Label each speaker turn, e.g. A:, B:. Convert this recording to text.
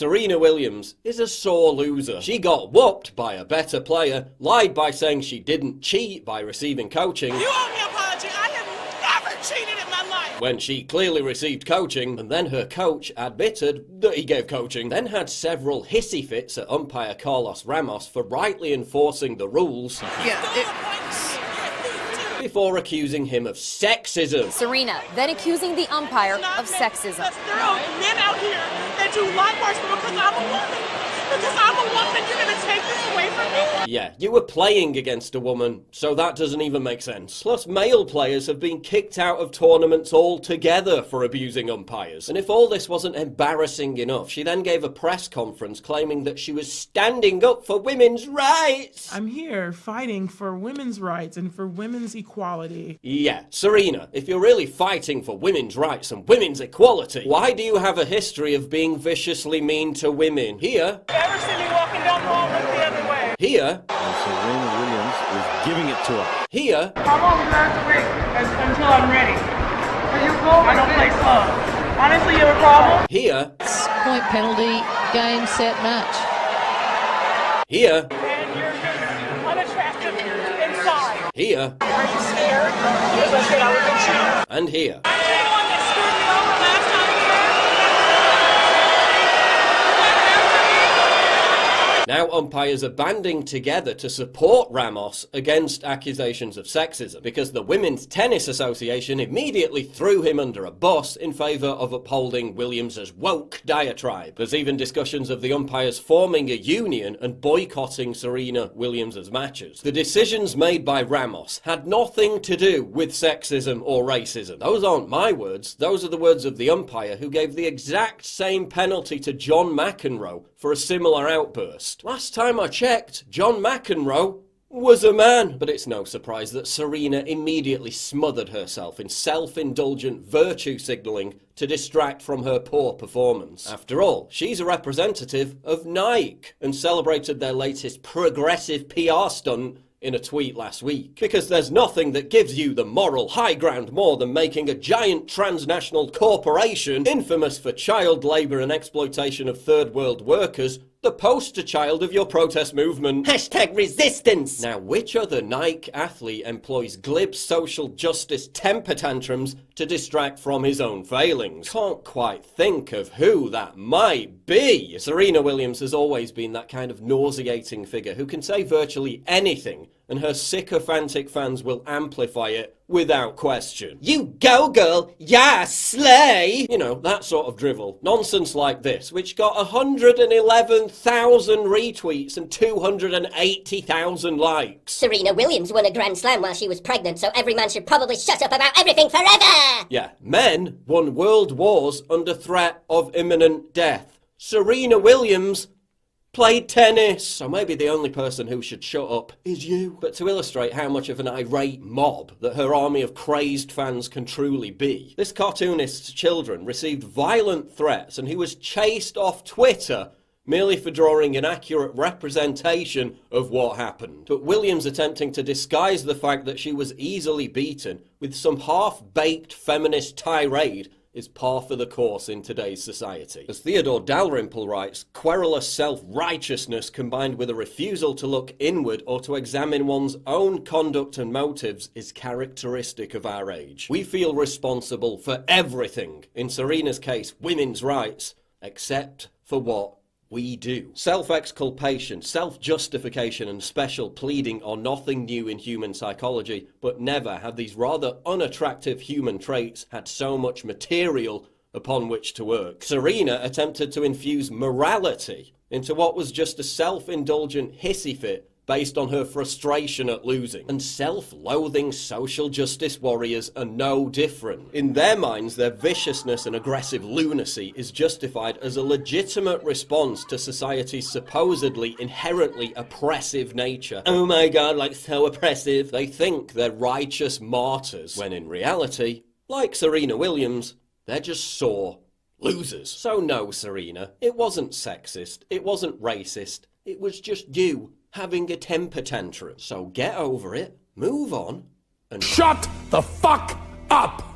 A: Serena Williams is a sore loser. She got whooped by a better player, lied by saying she didn't cheat by receiving coaching.
B: You owe me an apology. I have never cheated in my life.
A: When she clearly received coaching, and then her coach admitted that he gave coaching, then had several hissy fits at umpire Carlos Ramos for rightly enforcing the rules. Before accusing him of sexism.
C: Serena then accusing the umpire of sexism.
B: There are men out here that do like Barcelona because I'm a woman. Because I'm a woman, you're going to take this away from me?
A: Yeah, you were playing against a woman, so that doesn't even make sense. Plus, male players have been kicked out of tournaments altogether for abusing umpires. And if all this wasn't embarrassing enough, she then gave a press conference claiming that she was standing up for women's rights.
D: I'm here fighting for women's rights and for women's equality.
A: Yeah, Serena, if you're really fighting for women's rights and women's equality, why do you have a history of being viciously mean to women? Here,
B: Ever see me walking down the hall, look the other way?
A: here,
E: And Serena Williams is giving it to her.
A: here,
B: How long do I have to wait until I'm ready? I don't play slow. Honestly, you have a problem?
A: here,
F: Point penalty, game, set, match.
A: here,
B: And you're just unattractive inside.
A: here,
B: Are you scared? Because I said I was a cheater.
A: and here.
B: Are you the one that screwed me over last time here?
A: Now umpires are banding together to support Ramos against accusations of sexism, because the Women's Tennis Association immediately threw him under a bus in favour of upholding Williams's woke diatribe. There's even discussions of the umpires forming a union and boycotting Serena Williams's matches. The decisions made by Ramos had nothing to do with sexism or racism. Those aren't my words, those are the words of the umpire who gave the exact same penalty to John McEnroe for a similar outburst. Last time I checked, John McEnroe was a man. But it's no surprise that Serena immediately smothered herself in self-indulgent virtue signalling to distract from her poor performance. After all, she's a representative of Nike and celebrated their latest progressive PR stunt in a tweet last week. Because there's nothing that gives you the moral high ground more than making a giant transnational corporation infamous for child labour and exploitation of third world workers the poster child of your protest movement. Hashtag resistance! Now, which other Nike athlete employs glib social justice temper tantrums to distract from his own failings? Can't quite think of who that might be. Serena Williams has always been that kind of nauseating figure who can say virtually anything, and her sycophantic fans will amplify it without question. You go, girl! Yeah, slay! You know, that sort of drivel. Nonsense like this, which got 111,000 retweets and 280,000 likes.
G: Serena Williams won a Grand Slam while she was pregnant, so every man should probably shut up about everything forever!
A: Yeah, men won world wars under threat of imminent death. Serena Williams played tennis. So maybe the only person who should shut up is you. But to illustrate how much of an irate mob that her army of crazed fans can truly be, this cartoonist's children received violent threats and he was chased off Twitter merely for drawing an accurate representation of what happened. But Williams attempting to disguise the fact that she was easily beaten with some half-baked feminist tirade is par for the course in today's society. As Theodore Dalrymple writes, querulous self-righteousness combined with a refusal to look inward or to examine one's own conduct and motives is characteristic of our age. We feel responsible for everything, in Serena's case, women's rights, except for what we do. Self-exculpation, self-justification and special pleading are nothing new in human psychology, but never have these rather unattractive human traits had so much material upon which to work. Serena attempted to infuse morality into what was just a self-indulgent hissy fit based on her frustration at losing. And self-loathing social justice warriors are no different. In their minds, their viciousness and aggressive lunacy is justified as a legitimate response to society's supposedly inherently oppressive nature. Oh my god, like so oppressive. They think they're righteous martyrs, when in reality, like Serena Williams, they're just sore losers. So no, Serena, it wasn't sexist, it wasn't racist, it was just you having a temper tantrum. So get over it, move on, and
H: shut the fuck up!